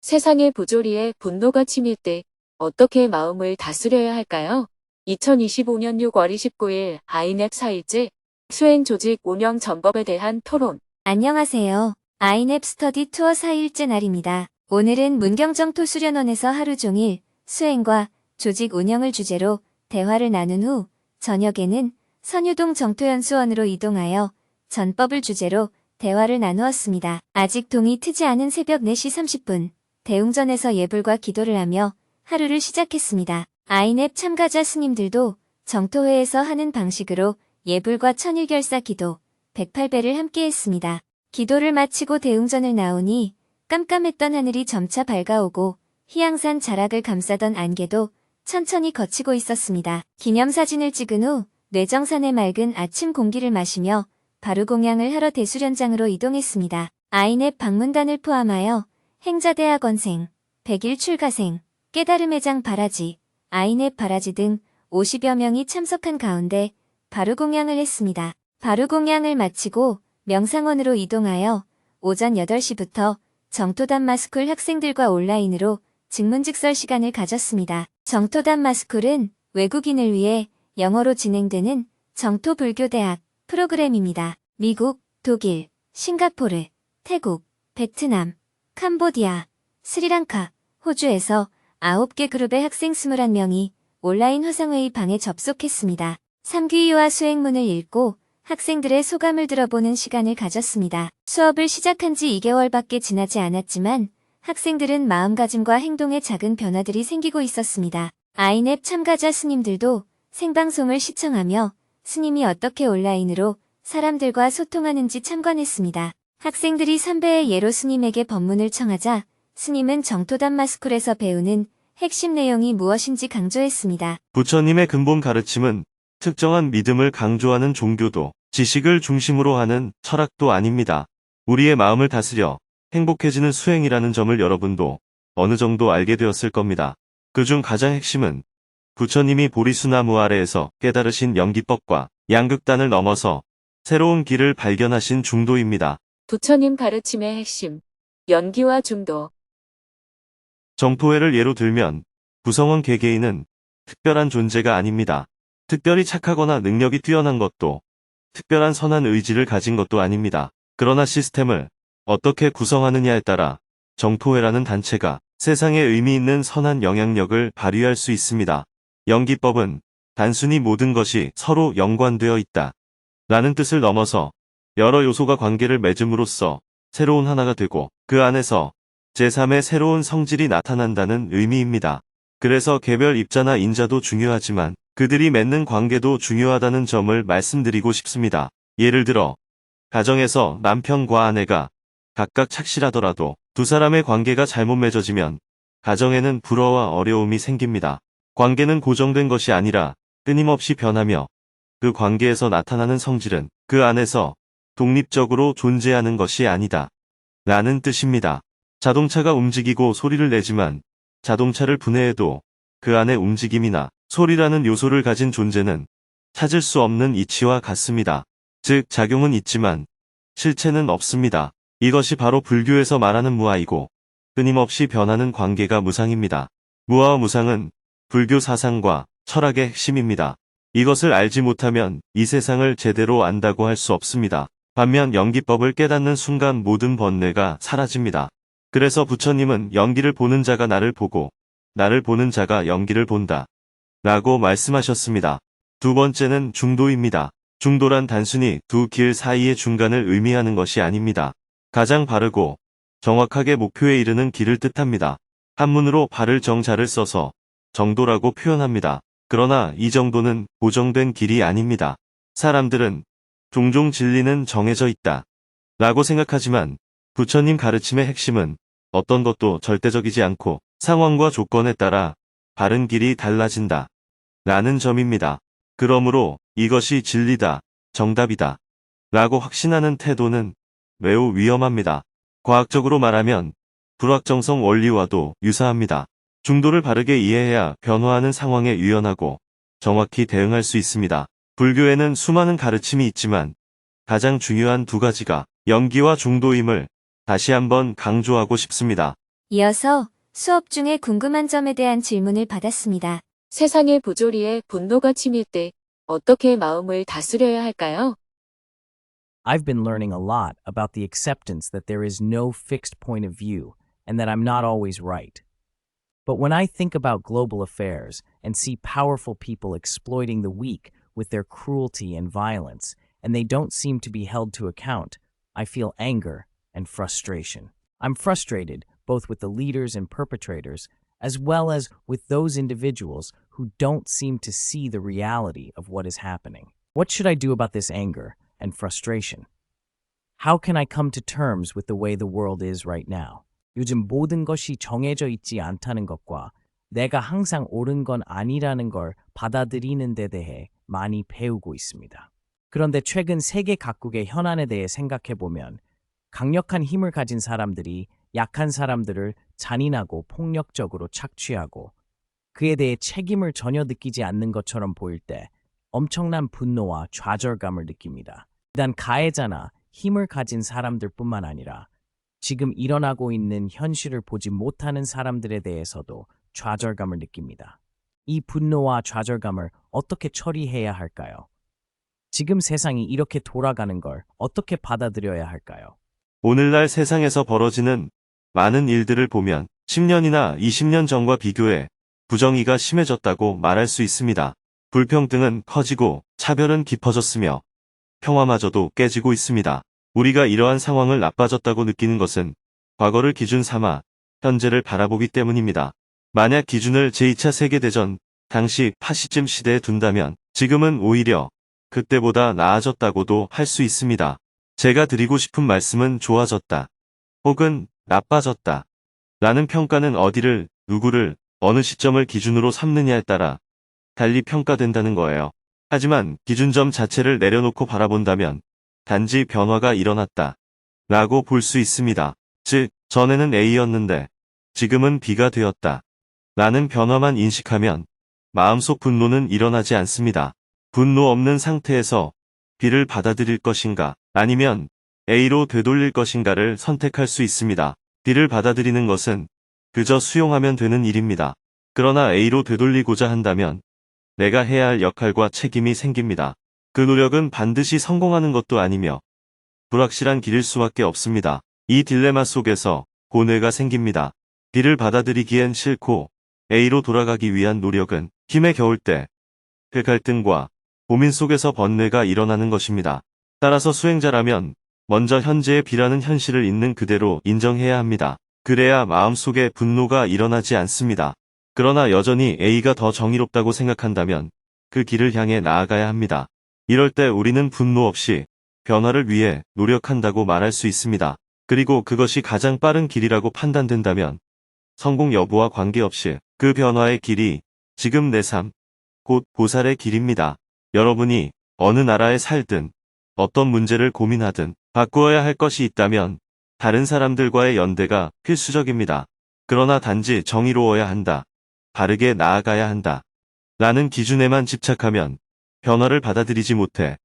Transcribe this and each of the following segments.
세상의 부조리에 분노가 치밀 때 어떻게 마음을 다스려야 할까요? 2025년 6월 29일 아이넵 4일째 수행 조직 운영 전법에 대한 토론. 안녕하세요. 아이넵 스터디 투어 4일째 날입니다. 오늘은 문경정토 수련원에서 하루 종일 수행과 조직 운영을 주제로 대화를 나눈 후 저녁에는 선유동 정토연수원으로 이동하여 전법을 주제로 대화를 나누었습니다. 아직 동이 트지 않은 새벽 4시 30분 대웅전에서 예불과 기도를 하며 하루를 시작했습니다. 아이넵 참가자 스님들도 정토회에서 하는 방식으로 예불과 천일결사 기도, 108배를 함께 했습니다. 기도를 마치고 대웅전을 나오니 깜깜했던 하늘이 점차 밝아오고 희양산 자락을 감싸던 안개도 천천히 걷히고 있었습니다. 기념사진을 찍은 후 뇌정산의 맑은 아침 공기를 마시며 바루공양을 하러 대수련장으로 이동했습니다. 아이넵 방문단을 포함하여 행자대학원생, 100일 출가생, 깨달음의 장 바라지, 아이넵 바라지 등 50여 명이 참석한 가운데 바루공양을 했습니다. 바루공양을 마치고 명상원으로 이동하여 오전 8시부터 정토담마스쿨 학생들과 온라인으로 직문직설 시간을 가졌습니다. 정토담마스쿨은 외국인을 위해 영어로 진행되는 정토불교대학 프로그램입니다. 미국, 독일, 싱가포르, 태국, 베트남, 캄보디아, 스리랑카, 호주에서 9개 그룹의 학생 21명이 온라인 화상회의 방에 접속했습니다. 3귀와 수행문을 읽고 학생들의 소감을 들어보는 시간을 가졌습니다. 수업을 시작한 지 2개월밖에 지나지 않았지만 학생들은 마음가짐과 행동에 작은 변화들이 생기고 있었습니다. 아이넵 참가자 스님들도 생방송을 시청하며 스님이 어떻게 온라인으로 사람들과 소통하는지 참관했습니다. 학생들이 선배의 예로 스님에게 법문을 청하자 스님은 정토담마스쿨에서 배우는 핵심 내용이 무엇인지 강조했습니다. 부처님의 근본 가르침은 특정한 믿음을 강조하는 종교도 지식을 중심으로 하는 철학도 아닙니다. 우리의 마음을 다스려 행복해지는 수행이라는 점을 여러분도 어느 정도 알게 되었을 겁니다. 그중 가장 핵심은 부처님이 보리수나무 아래에서 깨달으신 연기법과 양극단을 넘어서 새로운 길을 발견하신 중도입니다. 부처님 가르침의 핵심, 연기와 중도. 정토회를 예로 들면 구성원 개개인은 특별한 존재가 아닙니다. 특별히 착하거나 능력이 뛰어난 것도 특별한 선한 의지를 가진 것도 아닙니다. 그러나 시스템을 어떻게 구성하느냐에 따라 정토회라는 단체가 세상에 의미 있는 선한 영향력을 발휘할 수 있습니다. 연기법은 단순히 모든 것이 서로 연관되어 있다 라는 뜻을 넘어서 여러 요소가 관계를 맺음으로써 새로운 하나가 되고 그 안에서 제3의 새로운 성질이 나타난다는 의미입니다. 그래서 개별 입자나 인자도 중요하지만 그들이 맺는 관계도 중요하다는 점을 말씀드리고 싶습니다. 예를 들어 가정에서 남편과 아내가 각각 착실하더라도 두 사람의 관계가 잘못 맺어지면 가정에는 불화와 어려움이 생깁니다. 관계는 고정된 것이 아니라 끊임없이 변하며 그 관계에서 나타나는 성질은 그 안에서 독립적으로 존재하는 것이 아니다 라는 뜻입니다. 자동차가 움직이고 소리를 내지만 자동차를 분해해도 그 안에 움직임이나 소리라는 요소를 가진 존재는 찾을 수 없는 이치와 같습니다. 즉 작용은 있지만 실체는 없습니다. 이것이 바로 불교에서 말하는 무아이고 끊임없이 변하는 관계가 무상입니다. 무아와 무상은 불교 사상과 철학의 핵심입니다. 이것을 알지 못하면 이 세상을 제대로 안다고 할 수 없습니다. 반면 연기법을 깨닫는 순간 모든 번뇌가 사라집니다. 그래서 부처님은 연기를 보는 자가 나를 보고 나를 보는 자가 연기를 본다 라고 말씀하셨습니다. 두 번째는 중도입니다. 중도란 단순히 두 길 사이의 중간을 의미하는 것이 아닙니다. 가장 바르고 정확하게 목표에 이르는 길을 뜻합니다. 한문으로 바를 정자를 써서 정도라고 표현합니다. 그러나 이 정도는 고정된 길이 아닙니다. 사람들은 종종 진리는 정해져 있다 라고 생각하지만 부처님 가르침의 핵심은 어떤 것도 절대적이지 않고 상황과 조건에 따라 바른 길이 달라진다 라는 점입니다. 그러므로 이것이 진리다, 정답이다 라고 확신하는 태도는 매우 위험합니다. 과학적으로 말하면 불확정성 원리와도 유사합니다. 중도를 바르게 이해해야 변화하는 상황에 유연하고 정확히 대응할 수 있습니다. 불교에는 수많은 가르침이 있지만 가장 중요한 두 가지가 영기와 중도임을 다시 한번 강조하고 싶습니다. 이어서 수업 중에 궁금한 점에 대한 질문을 받았습니다. 세상의 부조리에 분노가 치밀 때 어떻게 마음을 다스려야 할까요? I've been learning a lot about the acceptance that there is no fixed point of view and that I'm not always right. But when I think about global affairs and see powerful people exploiting the weak with their cruelty and violence, and they don't seem to be held to account, I feel anger and frustration. I'm frustrated both with the leaders and perpetrators, as well as with those individuals who don't seem to see the reality of what is happening. What should I do about this anger and frustration? How can I come to terms with the way the world is right now? 요즘 모든 것이 정해져 있지 않다는 것과 내가 항상 옳은 건 아니라는 걸 받아들이는 데 대해 많이 배우고 있습니다. 그런데 최근 세계 각국의 현안에 대해 생각해보면 강력한 힘을 가진 사람들이 약한 사람들을 잔인하고 폭력적으로 착취하고 그에 대해 책임을 전혀 느끼지 않는 것처럼 보일 때 엄청난 분노와 좌절감을 느낍니다. 비단 가해자나 힘을 가진 사람들뿐만 아니라 지금 일어나고 있는 현실을 보지 못하는 사람들에 대해서도 좌절감을 느낍니다. 이 분노와 좌절감을 어떻게 처리해야 할까요? 지금 세상이 이렇게 돌아가는 걸 어떻게 받아들여야 할까요? 오늘날 세상에서 벌어지는 많은 일들을 보면 10년이나 20년 전과 비교해 부정의가 심해졌다고 말할 수 있습니다. 불평등은 커지고 차별은 깊어졌으며 평화마저도 깨지고 있습니다. 우리가 이러한 상황을 나빠졌다고 느끼는 것은 과거를 기준 삼아 현재를 바라보기 때문입니다. 만약 기준을 제2차 세계대전 당시 파시즘 시대에 둔다면 지금은 오히려 그때보다 나아졌다고도 할 수 있습니다. 제가 드리고 싶은 말씀은 좋아졌다 혹은 나빠졌다 라는 평가는 어디를, 누구를, 어느 시점을 기준으로 삼느냐에 따라 달리 평가된다는 거예요. 하지만 기준점 자체를 내려놓고 바라본다면 단지 변화가 일어났다 라고 볼 수 있습니다. 즉, 전에는 A였는데 지금은 B가 되었다 라는 변화만 인식하면 마음속 분노는 일어나지 않습니다. 분노 없는 상태에서 B를 받아들일 것인가 아니면 A로 되돌릴 것인가를 선택할 수 있습니다. B를 받아들이는 것은 그저 수용하면 되는 일입니다. 그러나 A로 되돌리고자 한다면 내가 해야 할 역할과 책임이 생깁니다. 그 노력은 반드시 성공하는 것도 아니며 불확실한 길일 수밖에 없습니다. 이 딜레마 속에서 고뇌가 생깁니다. B를 받아들이기엔 싫고 A로 돌아가기 위한 노력은 힘에 겨울 때 그 갈등과 고민 속에서 번뇌가 일어나는 것입니다. 따라서 수행자라면 먼저 현재의 B라는 현실을 있는 그대로 인정해야 합니다. 그래야 마음속에 분노가 일어나지 않습니다. 그러나 여전히 A가 더 정의롭다고 생각한다면 그 길을 향해 나아가야 합니다. 이럴 때 우리는 분노 없이 변화를 위해 노력한다고 말할 수 있습니다. 그리고 그것이 가장 빠른 길이라고 판단된다면 성공 여부와 관계없이 그 변화의 길이 지금 내 삶, 곧 보살의 길입니다. 여러분이 어느 나라에 살든 어떤 문제를 고민하든 바꾸어야 할 것이 있다면 다른 사람들과의 연대가 필수적입니다. 그러나 단지 정의로워야 한다, 바르게 나아가야 한다 라는 기준에만 집착하면 변화를 받아들이지 못해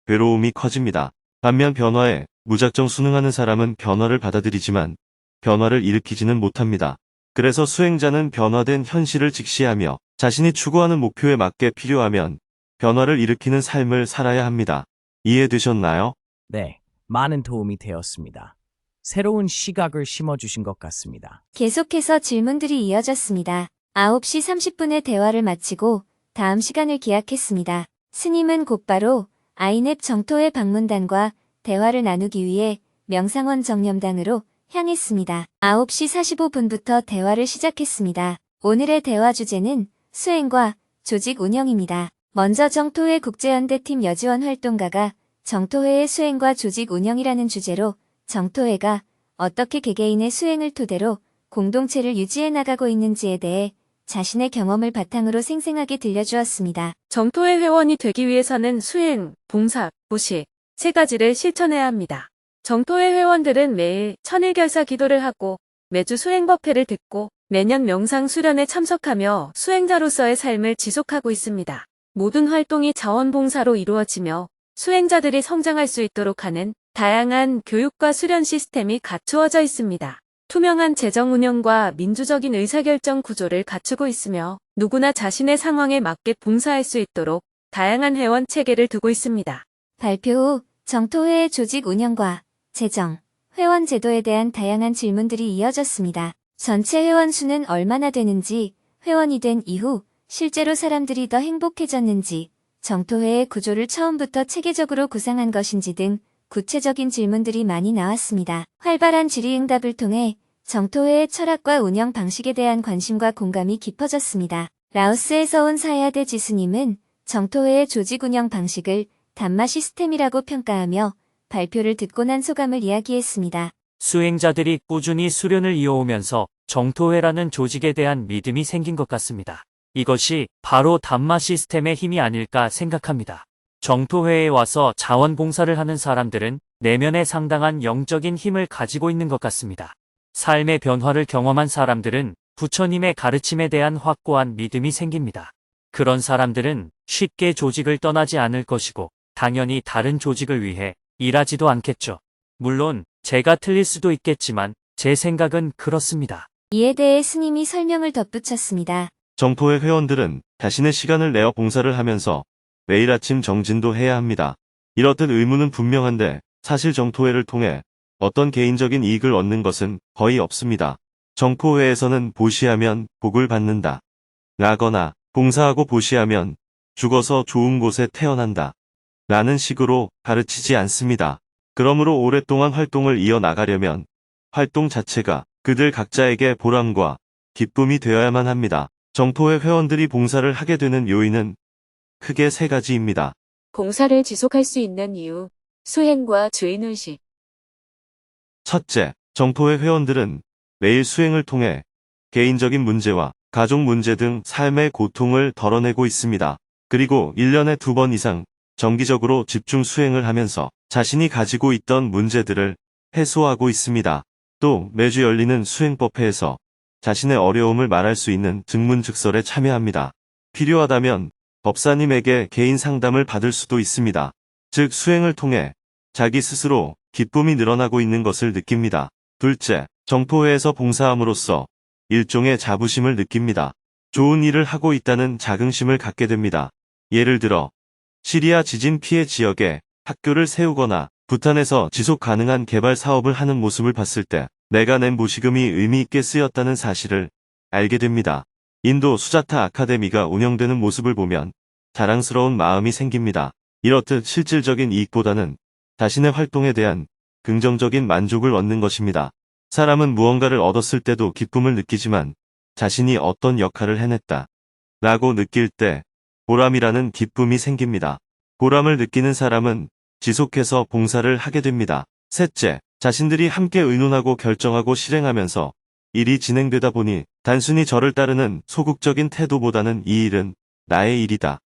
괴로움이 커집니다. 반면 변화에 무작정 순응하는 사람은 변화를 받아들이지만 변화를 일으키지는 못합니다. 그래서 수행자는 변화된 현실을 직시하며 자신이 추구하는 목표에 맞게 필요하면 변화를 일으키는 삶을 살아야 합니다. 이해되셨나요? 네, 많은 도움이 되었습니다. 새로운 시각을 심어주신 것 같습니다. 계속해서 질문들이 이어졌습니다. 9시 30분에 대화를 마치고 다음 시간을 기약했습니다. 스님은 곧바로 아이넵 정토회 방문단과 대화를 나누기 위해 명상원 정념당으로 향했습니다. 9시 45분부터 대화를 시작했습니다. 오늘의 대화 주제는 수행과 조직 운영입니다. 먼저 정토회 국제연대팀 여지원 활동가가 정토회의 수행과 조직 운영이라는 주제로 정토회가 어떻게 개개인의 수행을 토대로 공동체를 유지해 나가고 있는지에 대해 자신의 경험을 바탕으로 생생하게 들려주었습니다. 정토회 회원이 되기 위해서는 수행, 봉사, 보시 세 가지를 실천해야 합니다. 정토회 회원들은 매일 천일결사 기도를 하고 매주 수행법회를 듣고 매년 명상 수련에 참석하며 수행자로서의 삶을 지속하고 있습니다. 모든 활동이 자원봉사로 이루어지며 수행자들이 성장할 수 있도록 하는 다양한 교육과 수련 시스템이 갖추어져 있습니다. 투명한 재정 운영과 민주적인 의사결정 구조를 갖추고 있으며 누구나 자신의 상황에 맞게 봉사할 수 있도록 다양한 회원 체계를 두고 있습니다. 발표 후 정토회의 조직 운영과 재정, 회원 제도에 대한 다양한 질문들이 이어졌습니다. 전체 회원 수는 얼마나 되는지, 회원이 된 이후 실제로 사람들이 더 행복해졌는지, 정토회의 구조를 처음부터 체계적으로 구상한 것인지 등 구체적인 질문들이 많이 나왔습니다. 활발한 질의응답을 통해 정토회의 철학과 운영 방식에 대한 관심과 공감이 깊어졌습니다. 라오스에서 온 사야데 지수님은 정토회의 조직 운영 방식을 담마 시스템이라고 평가하며 발표를 듣고 난 소감을 이야기했습니다. 수행자들이 꾸준히 수련을 이어오면서 정토회라는 조직에 대한 믿음이 생긴 것 같습니다. 이것이 바로 담마 시스템의 힘이 아닐까 생각합니다. 정토회에 와서 자원봉사를 하는 사람들은 내면에 상당한 영적인 힘을 가지고 있는 것 같습니다. 삶의 변화를 경험한 사람들은 부처님의 가르침에 대한 확고한 믿음이 생깁니다. 그런 사람들은 쉽게 조직을 떠나지 않을 것이고 당연히 다른 조직을 위해 일하지도 않겠죠. 물론 제가 틀릴 수도 있겠지만 제 생각은 그렇습니다. 이에 대해 스님이 설명을 덧붙였습니다. 정토회 회원들은 자신의 시간을 내어 봉사를 하면서 매일 아침 정진도 해야 합니다. 이렇듯 의무는 분명한데 사실 정토회를 통해 어떤 개인적인 이익을 얻는 것은 거의 없습니다. 정토회에서는 보시하면 복을 받는다. 라거나 봉사하고 보시하면 죽어서 좋은 곳에 태어난다. 라는 식으로 가르치지 않습니다. 그러므로 오랫동안 활동을 이어나가려면 활동 자체가 그들 각자에게 보람과 기쁨이 되어야만 합니다. 정토회 회원들이 봉사를 하게 되는 요인은 크게 세 가지입니다. 봉사를 지속할 수 있는 이유, 수행과 주인의식. 첫째, 정토회 회원들은 매일 수행을 통해 개인적인 문제와 가족 문제 등 삶의 고통을 덜어내고 있습니다. 그리고 1년에 2번 이상 정기적으로 집중 수행을 하면서 자신이 가지고 있던 문제들을 해소하고 있습니다. 또 매주 열리는 수행법회에서 자신의 어려움을 말할 수 있는 증문즉설에 참여합니다. 필요하다면 법사님에게 개인 상담을 받을 수도 있습니다. 즉 수행을 통해 자기 스스로 기쁨이 늘어나고 있는 것을 느낍니다. 둘째, 정토회에서 봉사함으로써 일종의 자부심을 느낍니다. 좋은 일을 하고 있다는 자긍심을 갖게 됩니다. 예를 들어 시리아 지진 피해 지역에 학교를 세우거나 부탄에서 지속 가능한 개발 사업을 하는 모습을 봤을 때 내가 낸 모시금이 의미 있게 쓰였다는 사실을 알게 됩니다. 인도 수자타 아카데미가 운영되는 모습을 보면 자랑스러운 마음이 생깁니다. 이렇듯 실질적인 이익보다는 자신의 활동에 대한 긍정적인 만족을 얻는 것입니다. 사람은 무언가를 얻었을 때도 기쁨을 느끼지만 자신이 어떤 역할을 해냈다 라고 느낄 때 보람이라는 기쁨이 생깁니다. 보람을 느끼는 사람은 지속해서 봉사를 하게 됩니다. 셋째, 자신들이 함께 의논하고 결정하고 실행하면서 일이 진행되다 보니 단순히 저를 따르는 소극적인 태도보다는 이 일은 나의 일이다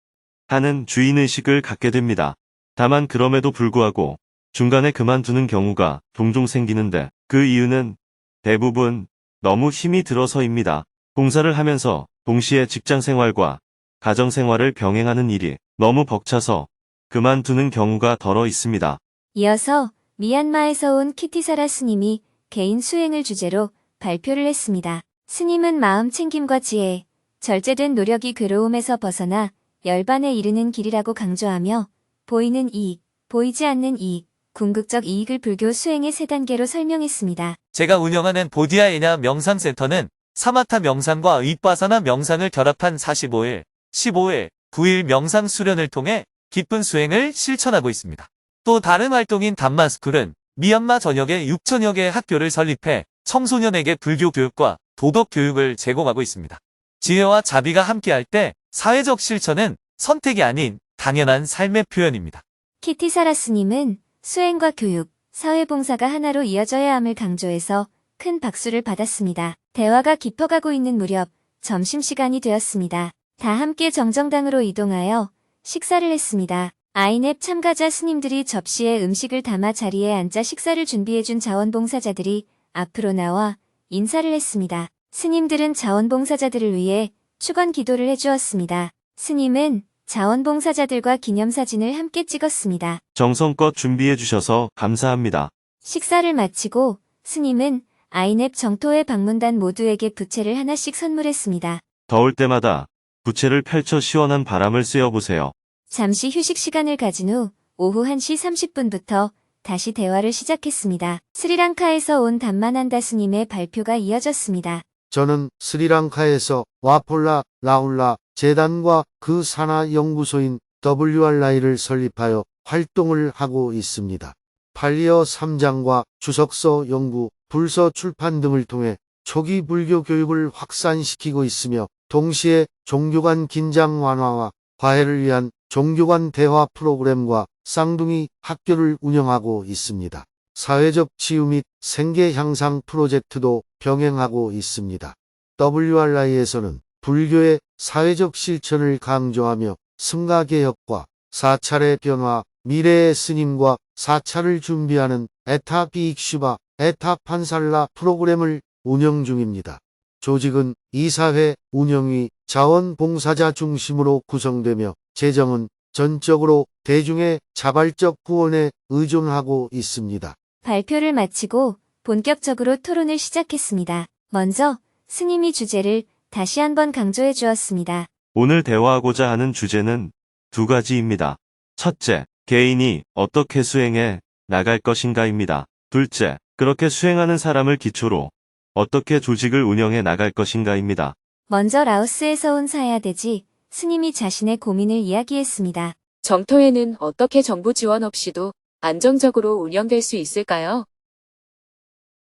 하는 주인의식을 갖게 됩니다. 다만 그럼에도 불구하고 중간에 그만두는 경우가 종종 생기는데 그 이유는 대부분 너무 힘이 들어서입니다. 봉사를 하면서 동시에 직장생활과 가정생활을 병행하는 일이 너무 벅차서 그만두는 경우가 덜어 있습니다. 이어서 미얀마에서 온 키티사라 스님이 개인 수행을 주제로 발표를 했습니다. 스님은 마음 챙김과 지혜, 절제된 노력이 괴로움에서 벗어나 열반에 이르는 길이라고 강조하며 보이는 이익, 보이지 않는 이익, 궁극적 이익을 불교 수행의 3단계로 설명했습니다. 제가 운영하는 보디아에냐 명상센터는 사마타 명상과 위빠사나 명상을 결합한 45일, 15일, 9일 명상 수련을 통해 깊은 수행을 실천하고 있습니다. 또 다른 활동인 담마스쿨은 미얀마 전역에 6천여 개의 학교를 설립해 청소년에게 불교 교육과 도덕 교육을 제공하고 있습니다. 지혜와 자비가 함께할 때 사회적 실천은 선택이 아닌 당연한 삶의 표현입니다. 키티사라 스님은 수행과 교육, 사회봉사가 하나로 이어져야 함을 강조해서 큰 박수를 받았습니다. 대화가 깊어가고 있는 무렵 점심시간이 되었습니다. 다 함께 정정당으로 이동하여 식사를 했습니다. 아이넵 참가자 스님들이 접시에 음식을 담아 자리에 앉아 식사를 준비해준 자원봉사자들이 앞으로 나와 인사를 했습니다. 스님들은 자원봉사자들을 위해 축원 기도를 해주었습니다. 스님은 자원봉사자들과 기념사진을 함께 찍었습니다. 정성껏 준비해 주셔서 감사합니다. 식사를 마치고 스님은 아이넵 정토회 방문단 모두에게 부채를 하나씩 선물했습니다. 더울 때마다 부채를 펼쳐 시원한 바람을 쐬어보세요. 잠시 휴식 시간을 가진 후 오후 1시 30분부터 다시 대화를 시작했습니다. 스리랑카에서 온 담마난다 스님의 발표가 이어졌습니다. 저는 스리랑카에서 와폴라 라울라 재단과 그 산하 연구소인 WRI를 설립하여 활동을 하고 있습니다. 팔리어 3장과 주석서 연구, 불서 출판 등을 통해 초기 불교 교육을 확산시키고 있으며 동시에 종교 간 긴장 완화와 화해를 위한 종교 간 대화 프로그램과 쌍둥이 학교를 운영하고 있습니다. 사회적 치유 및 생계 향상 프로젝트도 병행하고 있습니다. WRI에서는 불교의 사회적 실천을 강조하며 승가개혁과 사찰의 변화, 미래의 스님과 사찰을 준비하는 에타 비익슈바, 에타 판살라 프로그램을 운영 중입니다. 조직은 이사회, 운영위, 자원봉사자 중심으로 구성되며 재정은 전적으로 대중의 자발적 후원에 의존하고 있습니다. 발표를 마치고 본격적으로 토론을 시작했습니다. 먼저 스님이 주제를 다시 한번 강조해 주었습니다. 오늘 대화하고자 하는 주제는 두 가지입니다. 첫째, 개인이 어떻게 수행해 나갈 것인가입니다. 둘째, 그렇게 수행하는 사람을 기초로 어떻게 조직을 운영해 나갈 것인가입니다. 먼저 라오스에서 온 사야돼지 스님이 자신의 고민을 이야기했습니다. 정토회는 어떻게 정부 지원 없이도 안정적으로 운영될 수 있을까요?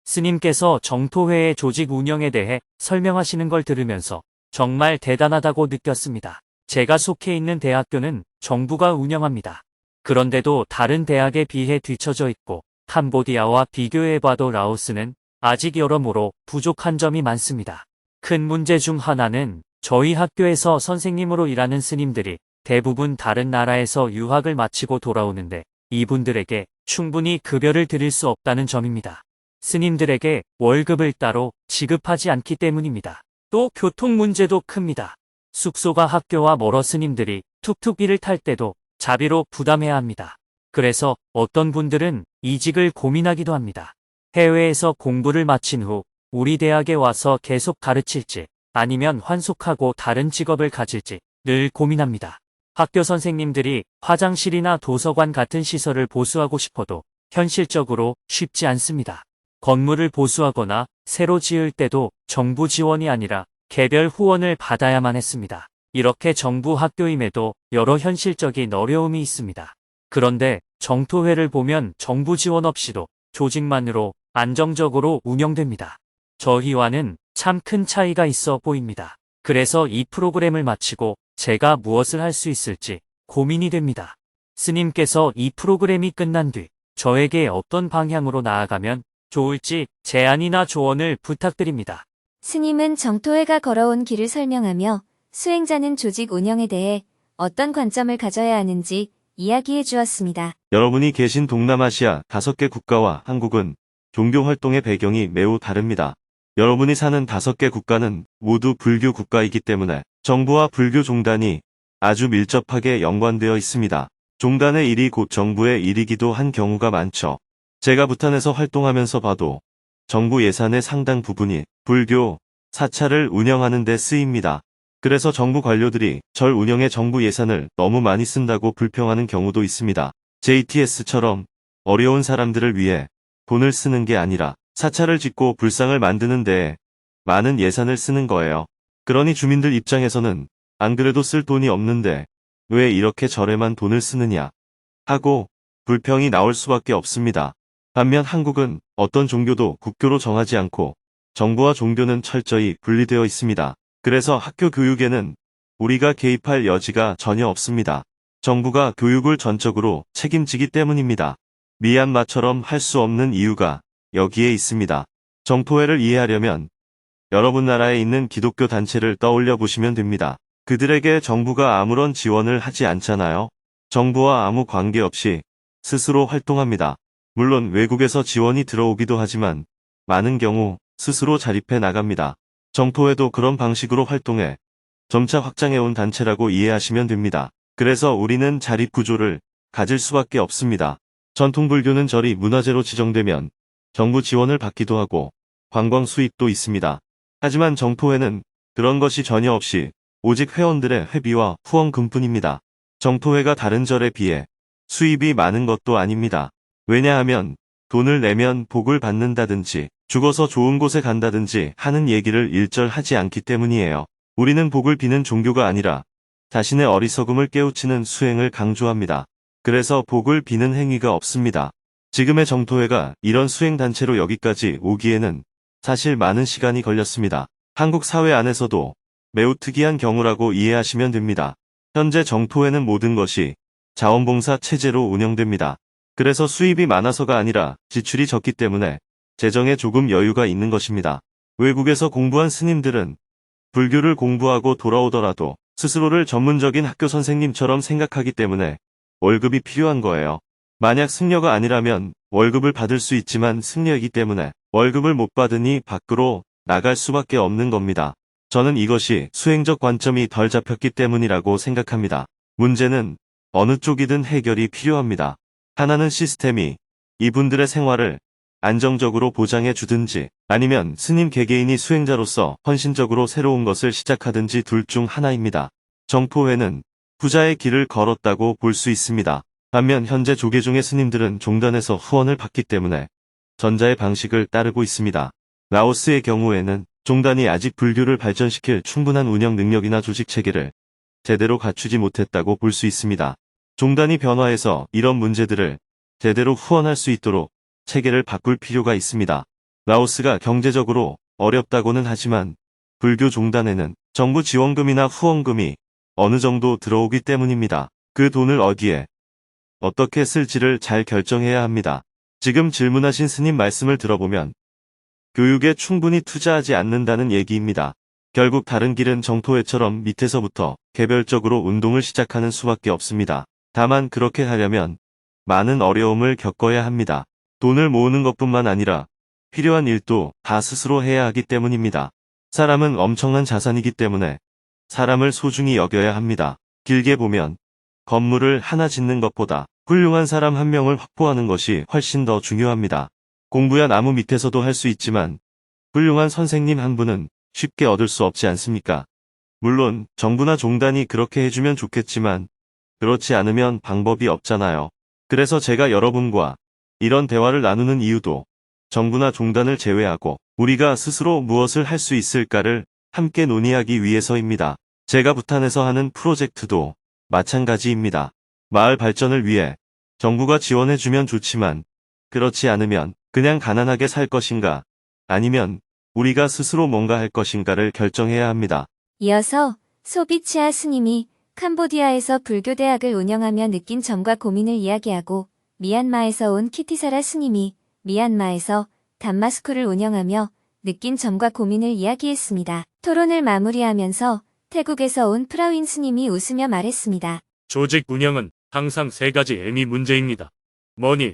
스님께서 정토회의 조직 운영에 대해 설명하시는 걸 들으면서 정말 대단하다고 느꼈습니다. 제가 속해 있는 대학교는 정부가 운영합니다. 그런데도 다른 대학에 비해 뒤처져 있고 캄보디아와 비교해봐도 라오스는 아직 여러모로 부족한 점이 많습니다. 큰 문제 중 하나는 저희 학교에서 선생님으로 일하는 스님들이 대부분 다른 나라에서 유학을 마치고 돌아오는데 이분들에게 충분히 급여를 드릴 수 없다는 점입니다. 스님들에게 월급을 따로 지급하지 않기 때문입니다. 또 교통 문제도 큽니다. 숙소가 학교와 멀어 스님들이 툭툭이를 탈 때도 자비로 부담해야 합니다. 그래서 어떤 분들은 이직을 고민하기도 합니다. 해외에서 공부를 마친 후 우리 대학에 와서 계속 가르칠지 아니면 환속하고 다른 직업을 가질지 늘 고민합니다. 학교 선생님들이 화장실이나 도서관 같은 시설을 보수하고 싶어도 현실적으로 쉽지 않습니다. 건물을 보수하거나 새로 지을 때도 정부 지원이 아니라 개별 후원을 받아야만 했습니다. 이렇게 정부 학교임에도 여러 현실적인 어려움이 있습니다. 그런데 정토회를 보면 정부 지원 없이도 조직만으로 안정적으로 운영됩니다. 저희와는 참 큰 차이가 있어 보입니다. 그래서 이 프로그램을 마치고 제가 무엇을 할 수 있을지 고민이 됩니다. 스님께서 이 프로그램이 끝난 뒤 저에게 어떤 방향으로 나아가면 좋을지 제안이나 조언을 부탁드립니다. 스님은 정토회가 걸어온 길을 설명하며 수행자는 조직 운영에 대해 어떤 관점을 가져야 하는지 이야기해 주었습니다. 여러분이 계신 동남아시아 5개 국가와 한국은 종교 활동의 배경이 매우 다릅니다. 여러분이 사는 5개 국가는 모두 불교 국가이기 때문에 정부와 불교 종단이 아주 밀접하게 연관되어 있습니다. 종단의 일이 곧 정부의 일이기도 한 경우가 많죠. 제가 부탄에서 활동하면서 봐도 정부 예산의 상당 부분이 불교, 사찰을 운영하는 데 쓰입니다. 그래서 정부 관료들이 절 운영에 정부 예산을 너무 많이 쓴다고 불평하는 경우도 있습니다. JTS처럼 어려운 사람들을 위해 돈을 쓰는 게 아니라 사찰을 짓고 불상을 만드는 데에 많은 예산을 쓰는 거예요. 그러니 주민들 입장에서는 안 그래도 쓸 돈이 없는데 왜 이렇게 절에만 돈을 쓰느냐 하고 불평이 나올 수밖에 없습니다. 반면 한국은 어떤 종교도 국교로 정하지 않고 정부와 종교는 철저히 분리되어 있습니다. 그래서 학교 교육에는 우리가 개입할 여지가 전혀 없습니다. 정부가 교육을 전적으로 책임지기 때문입니다. 미얀마처럼 할 수 없는 이유가 여기에 있습니다. 정토회를 이해하려면 여러분 나라에 있는 기독교 단체를 떠올려 보시면 됩니다. 그들에게 정부가 아무런 지원을 하지 않잖아요. 정부와 아무 관계없이 스스로 활동합니다. 물론 외국에서 지원이 들어오기도 하지만 많은 경우 스스로 자립해 나갑니다. 정토회도 그런 방식으로 활동해 점차 확장해온 단체라고 이해하시면 됩니다. 그래서 우리는 자립 구조를 가질 수밖에 없습니다. 전통 불교는 절이 문화재로 지정되면 정부 지원을 받기도 하고 관광 수입도 있습니다. 하지만 정토회는 그런 것이 전혀 없이 오직 회원들의 회비와 후원금뿐입니다. 정토회가 다른 절에 비해 수입이 많은 것도 아닙니다. 왜냐하면 돈을 내면 복을 받는다든지 죽어서 좋은 곳에 간다든지 하는 얘기를 일절 하지 않기 때문이에요. 우리는 복을 비는 종교가 아니라 자신의 어리석음을 깨우치는 수행을 강조합니다. 그래서 복을 비는 행위가 없습니다. 지금의 정토회가 이런 수행단체로 여기까지 오기에는 사실 많은 시간이 걸렸습니다. 한국 사회 안에서도 매우 특이한 경우라고 이해하시면 됩니다. 현재 정토회는 모든 것이 자원봉사 체제로 운영됩니다. 그래서 수입이 많아서가 아니라 지출이 적기 때문에 재정에 조금 여유가 있는 것입니다. 외국에서 공부한 스님들은 불교를 공부하고 돌아오더라도 스스로를 전문적인 학교 선생님처럼 생각하기 때문에 월급이 필요한 거예요. 만약 승려가 아니라면 월급을 받을 수 있지만 승려이기 때문에 월급을 못 받으니 밖으로 나갈 수밖에 없는 겁니다. 저는 이것이 수행적 관점이 덜 잡혔기 때문이라고 생각합니다. 문제는 어느 쪽이든 해결이 필요합니다. 하나는 시스템이 이분들의 생활을 안정적으로 보장해 주든지 아니면 스님 개개인이 수행자로서 헌신적으로 새로운 것을 시작하든지 둘 중 하나입니다. 정토회는 부자의 길을 걸었다고 볼 수 있습니다. 반면 현재 조계종의 스님들은 종단에서 후원을 받기 때문에 전자의 방식을 따르고 있습니다. 라오스의 경우에는 종단이 아직 불교를 발전시킬 충분한 운영 능력이나 조직 체계를 제대로 갖추지 못했다고 볼 수 있습니다. 종단이 변화해서 이런 문제들을 제대로 후원할 수 있도록 체계를 바꿀 필요가 있습니다. 라오스가 경제적으로 어렵다고는 하지만 불교 종단에는 정부 지원금이나 후원금이 어느 정도 들어오기 때문입니다. 그 돈을 어디에 어떻게 쓸지를 잘 결정해야 합니다. 지금 질문하신 스님 말씀을 들어보면 교육에 충분히 투자하지 않는다는 얘기입니다. 결국 다른 길은 정토회처럼 밑에서부터 개별적으로 운동을 시작하는 수밖에 없습니다. 다만 그렇게 하려면 많은 어려움을 겪어야 합니다. 돈을 모으는 것뿐만 아니라 필요한 일도 다 스스로 해야 하기 때문입니다. 사람은 엄청난 자산이기 때문에 사람을 소중히 여겨야 합니다. 길게 보면 건물을 하나 짓는 것보다 훌륭한 사람 한 명을 확보하는 것이 훨씬 더 중요합니다. 공부야 나무 밑에서도 할 수 있지만 훌륭한 선생님 한 분은 쉽게 얻을 수 없지 않습니까? 물론 정부나 종단이 그렇게 해주면 좋겠지만 그렇지 않으면 방법이 없잖아요. 그래서 제가 여러분과 이런 대화를 나누는 이유도 정부나 종단을 제외하고 우리가 스스로 무엇을 할 수 있을까를 함께 논의하기 위해서입니다. 제가 부탄에서 하는 프로젝트도 마찬가지입니다. 마을 발전을 위해 정부가 지원해주면 좋지만 그렇지 않으면 그냥 가난하게 살 것인가 아니면 우리가 스스로 뭔가 할 것인가를 결정해야 합니다. 이어서 소비치아 스님이 캄보디아에서 불교대학을 운영하며 느낀 점과 고민을 이야기하고 미얀마에서 온 키티사라 스님이 미얀마에서 담마스쿨을 운영하며 느낀 점과 고민을 이야기했습니다. 토론을 마무리하면서 태국에서 온 프라윈 스님이 웃으며 말했습니다. 조직 운영은 항상 세 가지 M이 문제입니다. 머니,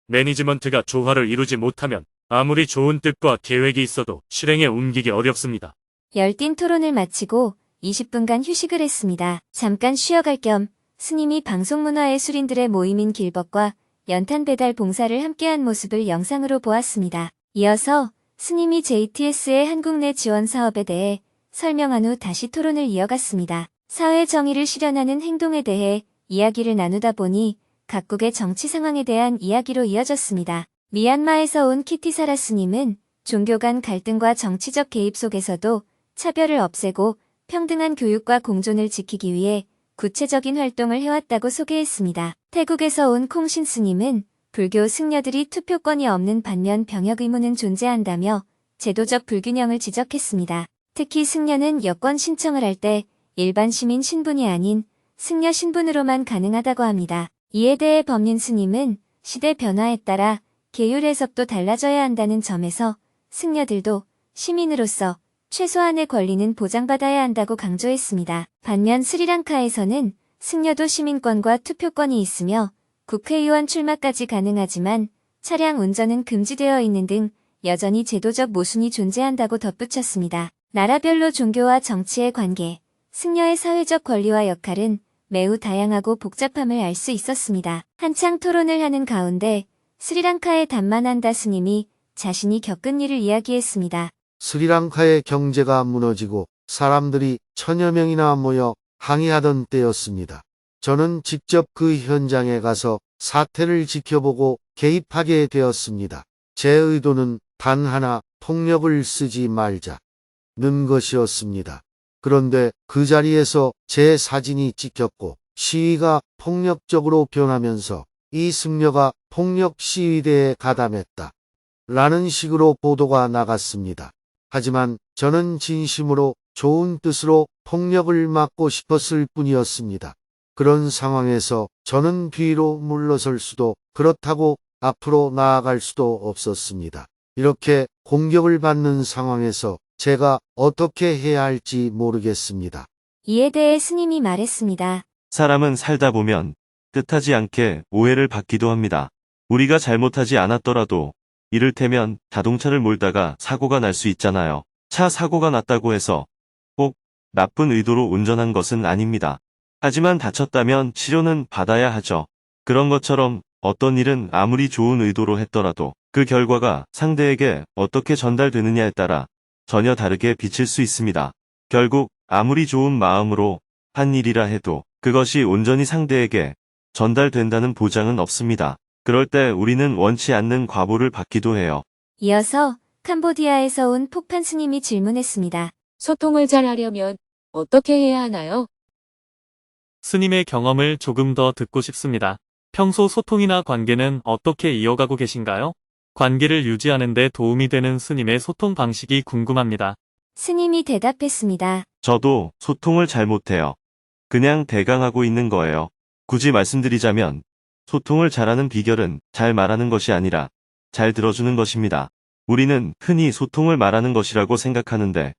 매니지먼트가 조화를 이루지 못하면 아무리 좋은 뜻과 계획이 있어도 실행에 옮기기 어렵습니다. 열띤 토론을 마치고 20분간 휴식을 했습니다. 잠깐 쉬어갈 겸 스님이 방송문화의 수린들의 모임인 길벗과 연탄 배달 봉사를 함께한 모습을 영상으로 보았습니다. 이어서 스님이 JTS의 한국 내 지원 사업에 대해 설명한 후 다시 토론을 이어갔습니다. 사회 정의를 실현하는 행동에 대해 이야기를 나누다 보니 각국의 정치 상황에 대한 이야기로 이어졌습니다. 미얀마에서 온 키티사라 스님은 종교 간 갈등과 정치적 개입 속에서도 차별을 없애고 평등한 교육과 공존을 지키기 위해 구체적인 활동을 해왔다고 소개했습니다. 태국에서 온 콩신 스님은 불교 승려들이 투표권이 없는 반면 병역 의무는 존재한다며 제도적 불균형을 지적했습니다. 특히 승려는 여권 신청을 할 때 일반 시민 신분이 아닌 승려 신분으로만 가능하다고 합니다. 이에 대해 법륜 스님은 시대 변화에 따라 계율 해석도 달라져야 한다는 점에서 승려들도 시민으로서 최소한의 권리는 보장받아야 한다고 강조했습니다. 반면 스리랑카에서는 승려도 시민권과 투표권이 있으며 국회의원 출마까지 가능하지만 차량 운전은 금지되어 있는 등 여전히 제도적 모순이 존재한다고 덧붙였습니다. 나라별로 종교와 정치의 관계, 승려의 사회적 권리와 역할은 매우 다양하고 복잡함을 알 수 있었습니다. 한창 토론을 하는 가운데 스리랑카의 담마난다 스님이 자신이 겪은 일을 이야기했습니다. 스리랑카의 경제가 무너지고 사람들이 1000여 명이나 모여 항의하던 때였습니다. 저는 직접 그 현장에 가서 사태를 지켜보고 개입하게 되었습니다. 제 의도는 단 하나, 폭력을 쓰지 말자는 것이었습니다. 그런데 그 자리에서 제 사진이 찍혔고 시위가 폭력적으로 변하면서 이 승려가 폭력 시위대에 가담했다. 라는 식으로 보도가 나갔습니다. 하지만 저는 진심으로 좋은 뜻으로 폭력을 막고 싶었을 뿐이었습니다. 그런 상황에서 저는 뒤로 물러설 수도 그렇다고 앞으로 나아갈 수도 없었습니다. 이렇게 공격을 받는 상황에서 제가 어떻게 해야 할지 모르겠습니다. 이에 대해 스님이 말했습니다. 사람은 살다 보면 뜻하지 않게 오해를 받기도 합니다. 우리가 잘못하지 않았더라도 이를테면 자동차를 몰다가 사고가 날 수 있잖아요. 차 사고가 났다고 해서 꼭 나쁜 의도로 운전한 것은 아닙니다. 하지만 다쳤다면 치료는 받아야 하죠. 그런 것처럼 어떤 일은 아무리 좋은 의도로 했더라도 그 결과가 상대에게 어떻게 전달되느냐에 따라 전혀 다르게 비칠 수 있습니다. 결국 아무리 좋은 마음으로 한 일이라 해도 그것이 온전히 상대에게 전달된다는 보장은 없습니다. 그럴 때 우리는 원치 않는 과보를 받기도 해요. 이어서 캄보디아에서 온 폭판 스님이 질문했습니다. 소통을 잘하려면 어떻게 해야 하나요? 스님의 경험을 조금 더 듣고 싶습니다. 평소 소통이나 관계는 어떻게 이어가고 계신가요? 관계를 유지하는 데 도움이 되는 스님의 소통 방식이 궁금합니다. 스님이 대답했습니다. 저도 소통을 잘 못해요. 그냥 대강하고 있는 거예요. 굳이 말씀드리자면 소통을 잘하는 비결은 잘 말하는 것이 아니라 잘 들어주는 것입니다. 우리는 흔히 소통을 말하는 것이라고 생각하는데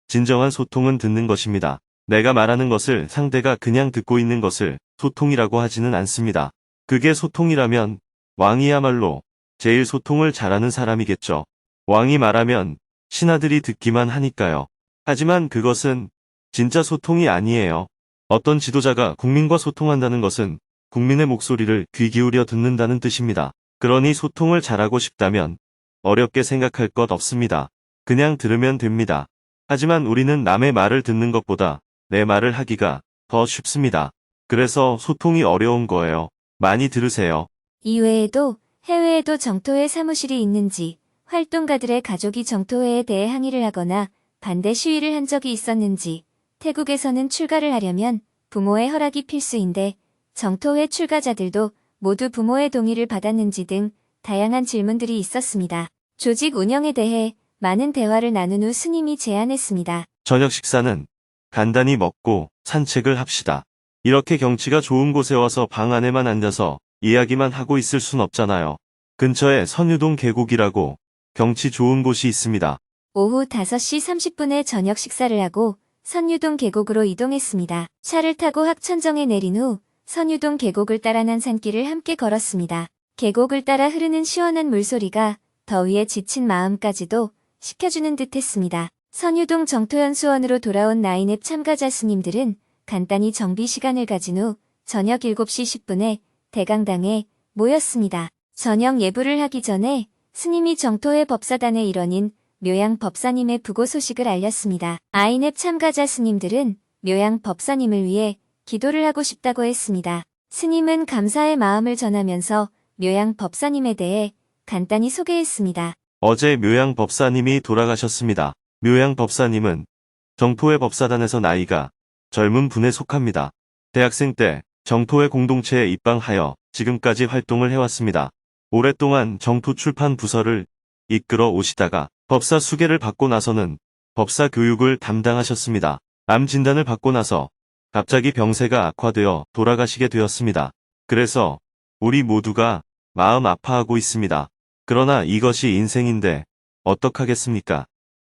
진정한 소통은 듣는 것입니다. 내가 말하는 것을 상대가 그냥 듣고 있는 것을 소통이라고 하지는 않습니다. 그게 소통이라면 왕이야말로 제일 소통을 잘하는 사람이겠죠. 왕이 말하면 신하들이 듣기만 하니까요. 하지만 그것은 진짜 소통이 아니에요. 어떤 지도자가 국민과 소통한다는 것은 국민의 목소리를 귀 기울여 듣는다는 뜻입니다. 그러니 소통을 잘하고 싶다면 어렵게 생각할 것 없습니다. 그냥 들으면 됩니다. 하지만 우리는 남의 말을 듣는 것보다 내 말을 하기가 더 쉽습니다. 그래서 소통이 어려운 거예요. 많이 들으세요. 이외에도 해외에도 정토회 사무실이 있는지, 활동가들의 가족이 정토회에 대해 항의를 하거나 반대 시위를 한 적이 있었는지, 태국에서는 출가를 하려면 부모의 허락이 필수인데 정토회 출가자들도 모두 부모의 동의를 받았는지 등 다양한 질문들이 있었습니다. 조직 운영에 대해 많은 대화를 나눈 후 스님이 제안했습니다. 저녁 식사는 간단히 먹고 산책을 합시다. 이렇게 경치가 좋은 곳에 와서 방 안에만 앉아서 이야기만 하고 있을 순 없잖아요. 근처에 선유동 계곡이라고 경치 좋은 곳이 있습니다. 오후 5시 30분에 저녁 식사를 하고 선유동 계곡으로 이동했습니다. 차를 타고 학천정에 내린 후 선유동 계곡을 따라 난 산길을 함께 걸었습니다. 계곡을 따라 흐르는 시원한 물소리가 더위에 지친 마음까지도 식혀주는 듯 했습니다. 선유동 정토연수원으로 돌아온 나인앱 참가자 스님들은 간단히 정비 시간을 가진 후 저녁 7시 10분에 대강당에 모였습니다. 저녁 예불을 하기 전에 스님이 정토회 법사단의 일원인 묘양 법사님의 부고 소식을 알렸습니다. 아인앱 참가자 스님들은 묘양 법사님을 위해 기도를 하고 싶다고 했습니다. 스님은 감사의 마음을 전하면서 묘양 법사님에 대해 간단히 소개했습니다. 어제 묘양 법사님이 돌아가셨습니다. 묘양 법사님은 정토회 법사단에서 나이가 젊은 분에 속합니다. 대학생 때 정토회 공동체에 입방하여 지금까지 활동을 해왔습니다. 오랫동안 정토 출판 부서를 이끌어 오시다가 법사 수계를 받고 나서는 법사 교육을 담당하셨습니다. 암 진단을 받고 나서 갑자기 병세가 악화되어 돌아가시게 되었습니다. 그래서 우리 모두가 마음 아파하고 있습니다. 그러나 이것이 인생인데 어떡하겠습니까?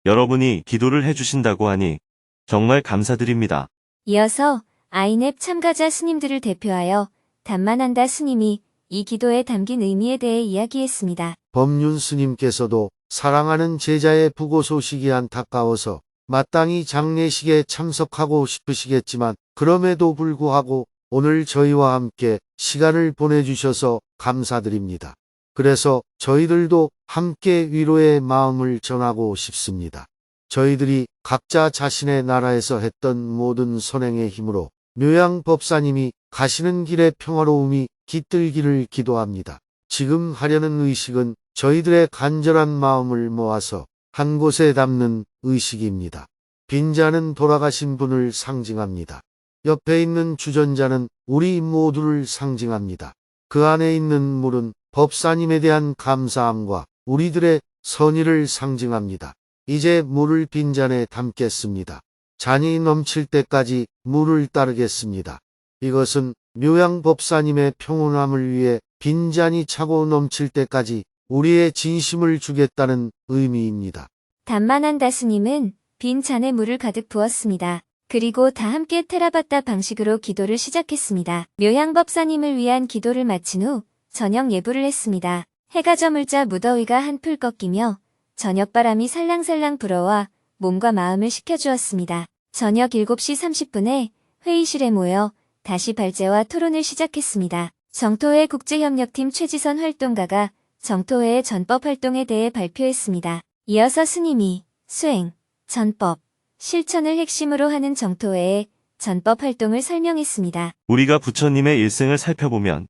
여러분이 기도를 해주신다고 하니 정말 감사드립니다. 이어서 아인앱 참가자 스님들을 대표하여 담만한다 스님이 이 기도에 담긴 의미에 대해 이야기했습니다. 법륜 스님께서도 사랑하는 제자의 부고 소식이 안타까워서 마땅히 장례식에 참석하고 싶으시겠지만 그럼에도 불구하고 오늘 저희와 함께 시간을 보내주셔서 감사드립니다. 그래서 저희들도 함께 위로의 마음을 전하고 싶습니다. 저희들이 각자 자신의 나라에서 했던 모든 선행의 힘으로 묘양 법사님이 가시는 길의 평화로움이 깃들기를 기도합니다. 지금 하려는 의식은 저희들의 간절한 마음을 모아서 한 곳에 담는 의식입니다. 빈자는 돌아가신 분을 상징합니다. 옆에 있는 주전자는 우리 모두를 상징합니다. 그 안에 있는 물은 법사님에 대한 감사함과 우리들의 선의를 상징합니다. 이제 물을 빈잔에 담겠습니다. 잔이 넘칠 때까지 물을 따르겠습니다. 이것은 묘양 법사님의 평온함을 위해 빈잔이 차고 넘칠 때까지 우리의 진심을 주겠다는 의미입니다. 단만한다 스님은 빈 잔에 물을 가득 부었습니다. 그리고 다 함께 테라바타 방식으로 기도를 시작했습니다. 묘양법사님을 위한 기도를 마친 후 저녁 예불을 했습니다. 해가 저물자 무더위가 한풀 꺾이며 저녁바람이 살랑살랑 불어와 몸과 마음을 식혀주었습니다. 저녁 7시 30분에 회의실에 모여 다시 발제와 토론을 시작했습니다. 정토회 국제협력팀 최지선 활동가가 정토회의 전법 활동에 대해 발표했습니다. 이어서 스님이 수행, 전법, 실천을 핵심으로 하는 정토회의 전법 활동을 설명했습니다. 우리가 부처님의 일생을 살펴보면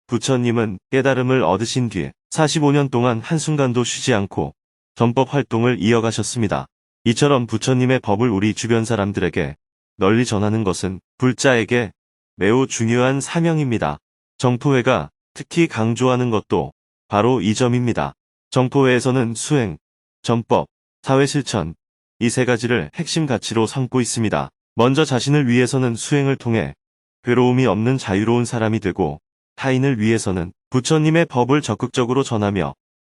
부처님은 깨달음을 얻으신 뒤에 45년 동안 한순간도 쉬지 않고 전법 활동을 이어가셨습니다. 이처럼 부처님의 법을 우리 주변 사람들에게 널리 전하는 것은 불자에게 매우 중요한 사명입니다. 정토회가 특히 강조하는 것도 바로 이 점입니다. 정토회에서는 수행, 전법, 사회실천 이 세 가지를 핵심 가치로 삼고 있습니다. 먼저 자신을 위해서는 수행을 통해 괴로움이 없는 자유로운 사람이 되고 타인을 위해서는 부처님의 법을 적극적으로 전하며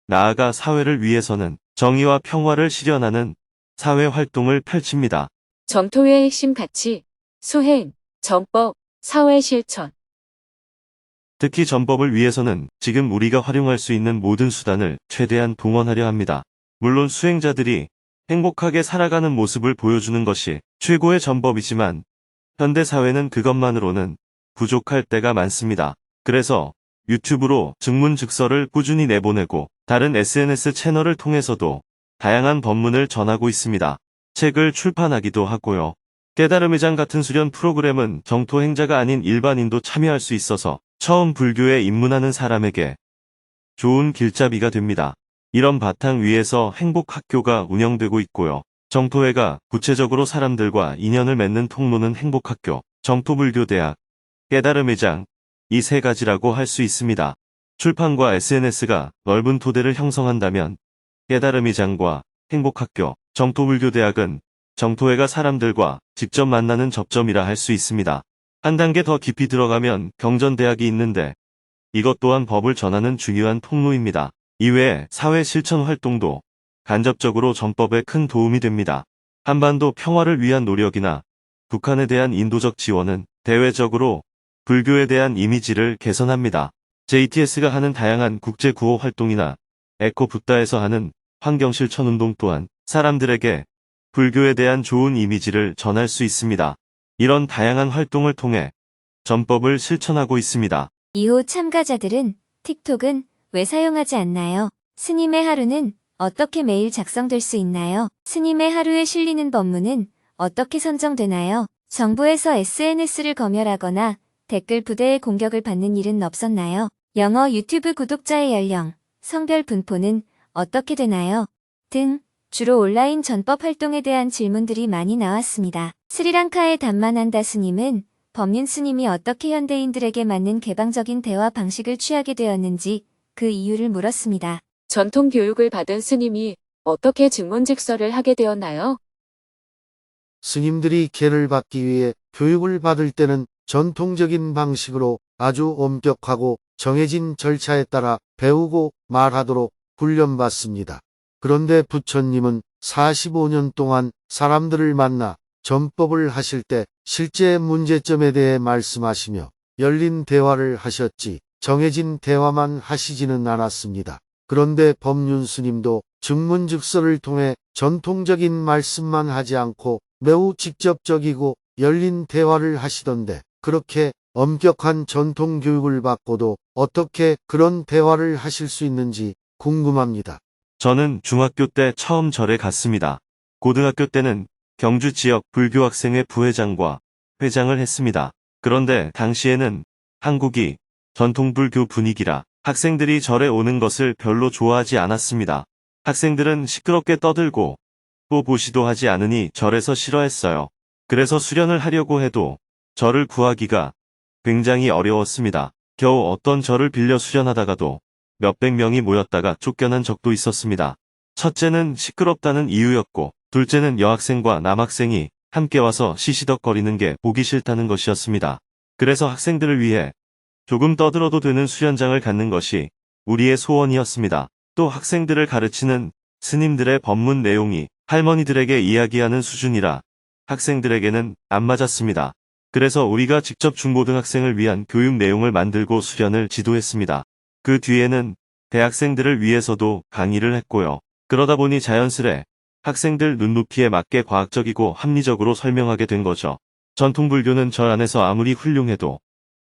나아가 사회를 위해서는 정의와 평화를 실현하는 사회 활동을 펼칩니다. 정토회의 핵심 가치, 수행, 전법, 사회 실천. 특히 전법을 위해서는 지금 우리가 활용할 수 있는 모든 수단을 최대한 동원하려 합니다. 물론 수행자들이 행복하게 살아가는 모습을 보여주는 것이 최고의 전법이지만 현대사회는 그것만으로는 부족할 때가 많습니다. 그래서 유튜브로 증문즉서를 꾸준히 내보내고 다른 SNS 채널을 통해서도 다양한 법문을 전하고 있습니다. 책을 출판하기도 하고요. 깨달음의장 같은 수련 프로그램은 정토 행자가 아닌 일반인도 참여할 수 있어서 처음 불교에 입문하는 사람에게 좋은 길잡이가 됩니다. 이런 바탕 위에서 행복학교가 운영되고 있고요. 정토회가 구체적으로 사람들과 인연을 맺는 통로는 행복학교, 정토불교대학, 깨달음의장 이 세 가지라고 할 수 있습니다. 출판과 SNS가 넓은 토대를 형성한다면 깨달음의장과 행복학교, 정토불교대학은 정토회가 사람들과 직접 만나는 접점이라 할 수 있습니다. 한 단계 더 깊이 들어가면 경전대학이 있는데 이것 또한 법을 전하는 중요한 통로입니다. 이외에 사회 실천 활동도 간접적으로 전법에 큰 도움이 됩니다. 한반도 평화를 위한 노력이나 북한에 대한 인도적 지원은 대외적으로 불교에 대한 이미지를 개선합니다. JTS가 하는 다양한 국제 구호 활동이나 에코붓다에서 하는 환경 실천 운동 또한 사람들에게 불교에 대한 좋은 이미지를 전할 수 있습니다. 이런 다양한 활동을 통해 전법을 실천하고 있습니다. 이후 참가자들은 틱톡은 왜 사용하지 않나요? 스님의 하루는 어떻게 매일 작성될 수 있나요? 스님의 하루에 실리는 법문은 어떻게 선정되나요? 정부에서 SNS를 검열하거나 댓글 부대의 공격을 받는 일은 없었나요? 영어 유튜브 구독자의 연령, 성별 분포는 어떻게 되나요? 등 주로 온라인 전법 활동에 대한 질문들이 많이 나왔습니다. 스리랑카의 단만한다 스님은 법륜 스님이 어떻게 현대인들에게 맞는 개방적인 대화 방식을 취하게 되었는지 그 이유를 물었습니다. 전통 교육을 받은 스님이 어떻게 증문즉서를 하게 되었나요? 스님들이 계를 받기 위해 교육을 받을 때는 전통적인 방식으로 아주 엄격하고 정해진 절차에 따라 배우고 말하도록 훈련받습니다. 그런데 부처님은 45년 동안 사람들을 만나 전법을 하실 때 실제 문제점에 대해 말씀하시며 열린 대화를 하셨지 정해진 대화만 하시지는 않았습니다. 그런데 법륜 스님도 증문즉서를 통해 전통적인 말씀만 하지 않고 매우 직접적이고 열린 대화를 하시던데 그렇게 엄격한 전통 교육을 받고도 어떻게 그런 대화를 하실 수 있는지 궁금합니다. 저는 중학교 때 처음 절에 갔습니다. 고등학교 때는 경주 지역 불교학생회 부회장과 회장을 했습니다. 그런데 당시에는 한국이 전통불교 분위기라 학생들이 절에 오는 것을 별로 좋아하지 않았습니다. 학생들은 시끄럽게 떠들고 또 보시도 하지 않으니 절에서 싫어했어요. 그래서 수련을 하려고 해도 절을 구하기가 굉장히 어려웠습니다. 겨우 어떤 절을 빌려 수련하다가도 몇백 명이 모였다가 쫓겨난 적도 있었습니다. 첫째는 시끄럽다는 이유였고, 둘째는 여학생과 남학생이 함께 와서 시시덕거리는 게 보기 싫다는 것이었습니다. 그래서 학생들을 위해 조금 떠들어도 되는 수련장을 갖는 것이 우리의 소원이었습니다. 또 학생들을 가르치는 스님들의 법문 내용이 할머니들에게 이야기하는 수준이라 학생들에게는 안 맞았습니다. 그래서 우리가 직접 중고등학생을 위한 교육 내용을 만들고 수련을 지도했습니다. 그 뒤에는 대학생들을 위해서도 강의를 했고요. 그러다 보니 자연스레 학생들 눈높이에 맞게 과학적이고 합리적으로 설명하게 된 거죠. 전통불교는 절 안에서 아무리 훌륭해도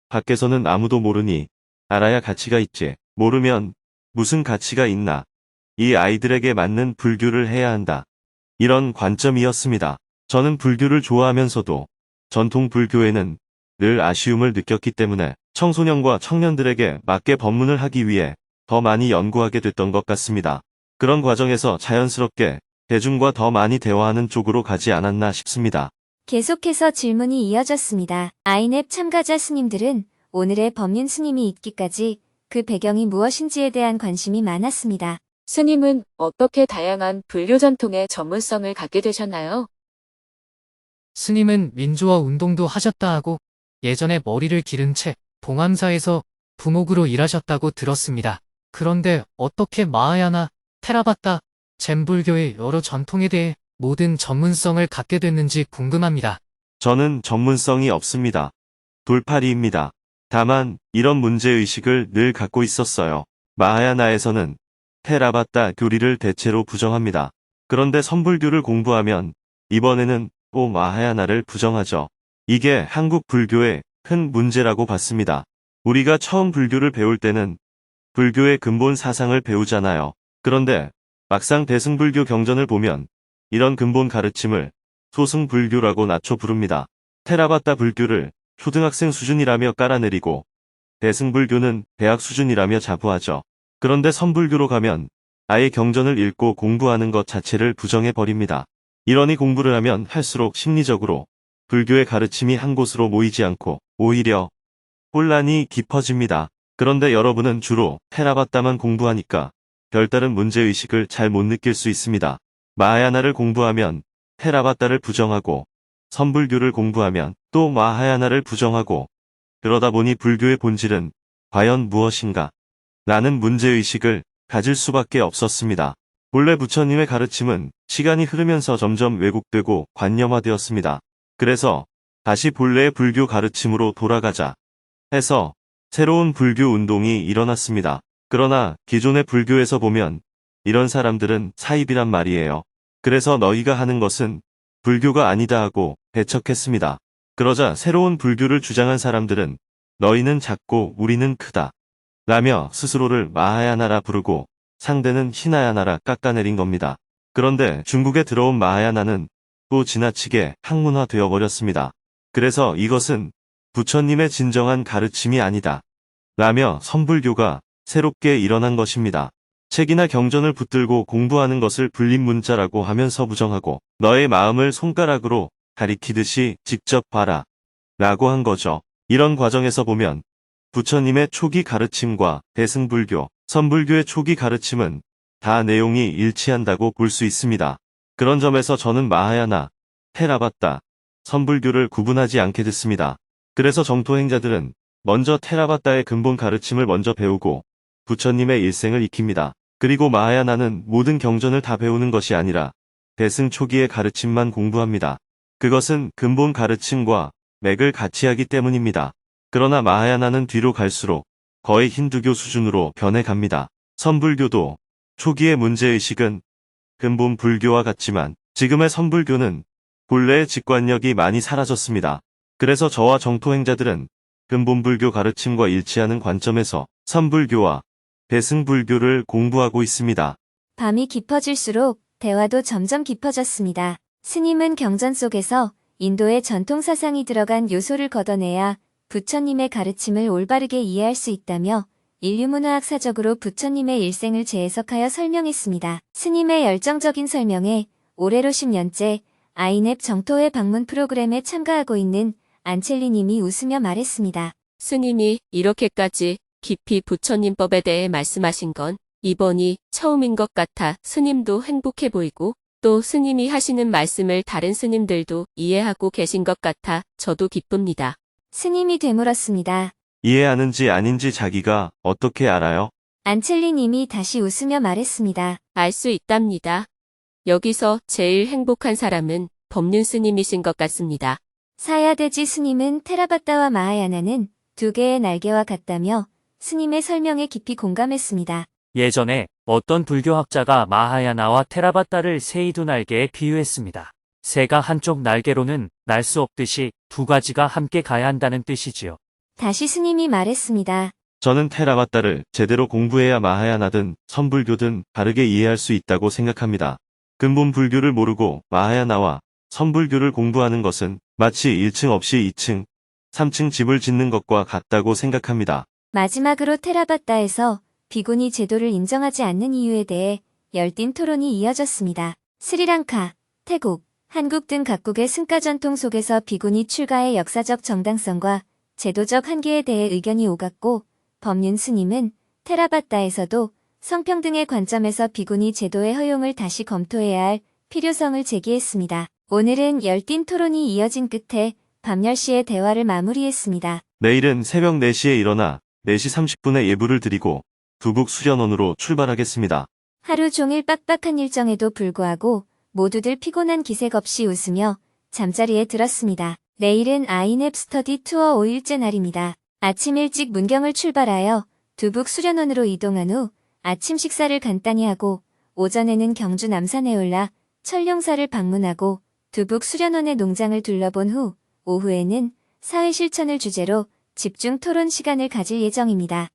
밖에서는 아무도 모르니 알아야 가치가 있지. 모르면 무슨 가치가 있나. 이 아이들에게 맞는 불교를 해야 한다. 이런 관점이었습니다. 저는 불교를 좋아하면서도 전통 불교에는 늘 아쉬움을 느꼈기 때문에 청소년과 청년들에게 맞게 법문을 하기 위해 더 많이 연구하게 됐던 것 같습니다. 그런 과정에서 자연스럽게 대중과 더 많이 대화하는 쪽으로 가지 않았나 싶습니다. 계속해서 질문이 이어졌습니다. 아이넵 참가자 스님들은 오늘의 법륜 스님이 있기까지 그 배경이 무엇인지에 대한 관심이 많았습니다. 스님은 어떻게 다양한 불교 전통의 전문성을 갖게 되셨나요? 스님은 민주화 운동도 하셨다 하고 예전에 머리를 기른 채 봉암사에서 부목으로 일하셨다고 들었습니다. 그런데 어떻게 마하야나, 테라바타, 젠불교의 여러 전통에 대해 모든 전문성을 갖게 됐는지 궁금합니다. 저는 전문성이 없습니다. 돌팔이입니다. 다만 이런 문제의식을 늘 갖고 있었어요. 마하야나에서는 테라바타 교리를 대체로 부정합니다. 그런데 선불교를 공부하면 이번에는 또 마하야나를 부정하죠. 이게 한국 불교의 큰 문제라고 봤습니다. 우리가 처음 불교를 배울 때는 불교의 근본 사상을 배우잖아요. 그런데 막상 대승불교 경전을 보면 이런 근본 가르침을 소승불교라고 낮춰 부릅니다. 테라바타 불교를 초등학생 수준이라며 깔아내리고 대승불교는 대학 수준이라며 자부하죠. 그런데 선불교로 가면 아예 경전을 읽고 공부하는 것 자체를 부정해버립니다. 이러니 공부를 하면 할수록 심리적으로 불교의 가르침이 한 곳으로 모이지 않고 오히려 혼란이 깊어집니다. 그런데 여러분은 주로 테라바타만 공부하니까 별다른 문제의식을 잘 못 느낄 수 있습니다. 마하야나를 공부하면 테라바타를 부정하고 선불교를 공부하면 또 마하야나를 부정하고 그러다 보니 불교의 본질은 과연 무엇인가? 라는 문제의식을 가질 수밖에 없었습니다. 본래 부처님의 가르침은 시간이 흐르면서 점점 왜곡되고 관념화되었습니다. 그래서 다시 본래의 불교 가르침으로 돌아가자 해서 새로운 불교 운동이 일어났습니다. 그러나 기존의 불교에서 보면 이런 사람들은 사입이란 말이에요. 그래서 너희가 하는 것은 불교가 아니다 하고 배척했습니다. 그러자 새로운 불교를 주장한 사람들은 너희는 작고 우리는 크다 라며 스스로를 마하야나라 부르고 상대는 히나야나라 깎아내린 겁니다. 그런데 중국에 들어온 마하야나는 또 지나치게 학문화되어 버렸습니다. 그래서 이것은 부처님의 진정한 가르침이 아니다 라며 선불교가 새롭게 일어난 것입니다. 책이나 경전을 붙들고 공부하는 것을 불립문자라고 하면서 부정하고 너의 마음을 손가락으로 가리키듯이 직접 봐라 라고 한 거죠. 이런 과정에서 보면 부처님의 초기 가르침과 대승불교, 선불교의 초기 가르침은 다 내용이 일치한다고 볼 수 있습니다. 그런 점에서 저는 마하야나, 테라바타, 선불교를 구분하지 않게 됐습니다. 그래서 정토 행자들은 먼저 테라바타의 근본 가르침을 먼저 배우고 부처님의 일생을 익힙니다. 그리고 마하야나는 모든 경전을 다 배우는 것이 아니라 대승 초기의 가르침만 공부합니다. 그것은 근본 가르침과 맥을 같이 하기 때문입니다. 그러나 마하야나는 뒤로 갈수록 거의 힌두교 수준으로 변해갑니다. 선불교도 초기의 문제의식은 근본 불교와 같지만 지금의 선불교는 본래의 직관력이 많이 사라졌습니다. 그래서 저와 정토행자들은 근본 불교 가르침과 일치하는 관점에서 선불교와 배승불교를 공부하고 있습니다. 밤이 깊어질수록 대화도 점점 깊어졌습니다. 스님은 경전 속에서 인도의 전통 사상이 들어간 요소를 걷어내야 부처님의 가르침을 올바르게 이해할 수 있다며 인류문화학사적으로 부처님의 일생을 재해석하여 설명했습니다. 스님의 열정적인 설명에 올해로 10년째 아이넵 정토회 방문 프로그램에 참가하고 있는 안첼리 님이 웃으며 말했습니다. 스님이 이렇게까지 깊이 부처님법에 대해 말씀하신 건 이번이 처음인 것 같아 스님도 행복해 보이고 또 스님이 하시는 말씀을 다른 스님들도 이해하고 계신 것 같아 저도 기쁩니다. 스님이 되물었습니다. 이해하는지 아닌지 자기가 어떻게 알아요? 안첼리 님이 다시 웃으며 말했습니다. 알 수 있답니다. 여기서 제일 행복한 사람은 법륜 스님이신 것 같습니다. 사야대지 스님은 테라바타와 마하야나는 두 개의 날개와 같다며 스님의 설명에 깊이 공감했습니다. 예전에 어떤 불교학자가 마하야나와 테라바타를 새의 두 날개에 비유했습니다. 새가 한쪽 날개로는 날 수 없듯이 두 가지가 함께 가야 한다는 뜻이지요. 다시 스님이 말했습니다. 저는 테라바타를 제대로 공부해야 마하야나든 선불교든 바르게 이해할 수 있다고 생각합니다. 근본 불교를 모르고 마하야나와 선불교를 공부하는 것은 마치 1층 없이 2층, 3층 집을 짓는 것과 같다고 생각합니다. 마지막으로 테라바타에서 비구니 제도를 인정하지 않는 이유에 대해 열띤 토론이 이어졌습니다. 스리랑카, 태국, 한국 등 각국의 승가 전통 속에서 비구니 출가의 역사적 정당성과 제도적 한계에 대해 의견이 오갔고 법륜 스님은 테라바타에서도 성평등의 관점에서 비구니 제도의 허용을 다시 검토해야 할 필요성을 제기했습니다. 오늘은 열띤 토론이 이어진 끝에 밤 10시에 대화를 마무리했습니다. 내일은 새벽 4시에 일어나 4시 30분에 예불을 드리고 두북 수련원으로 출발하겠습니다. 하루 종일 빡빡한 일정에도 불구하고 모두들 피곤한 기색 없이 웃으며 잠자리에 들었습니다. 내일은 아이넵 스터디 투어 5일째 날입니다. 아침 일찍 문경을 출발하여 두북 수련원으로 이동한 후 아침 식사를 간단히 하고 오전에는 경주 남산에 올라 철룡사를 방문하고 두북 수련원의 농장을 둘러본 후 오후에는 사회 실천을 주제로 집중 토론 시간을 가질 예정입니다.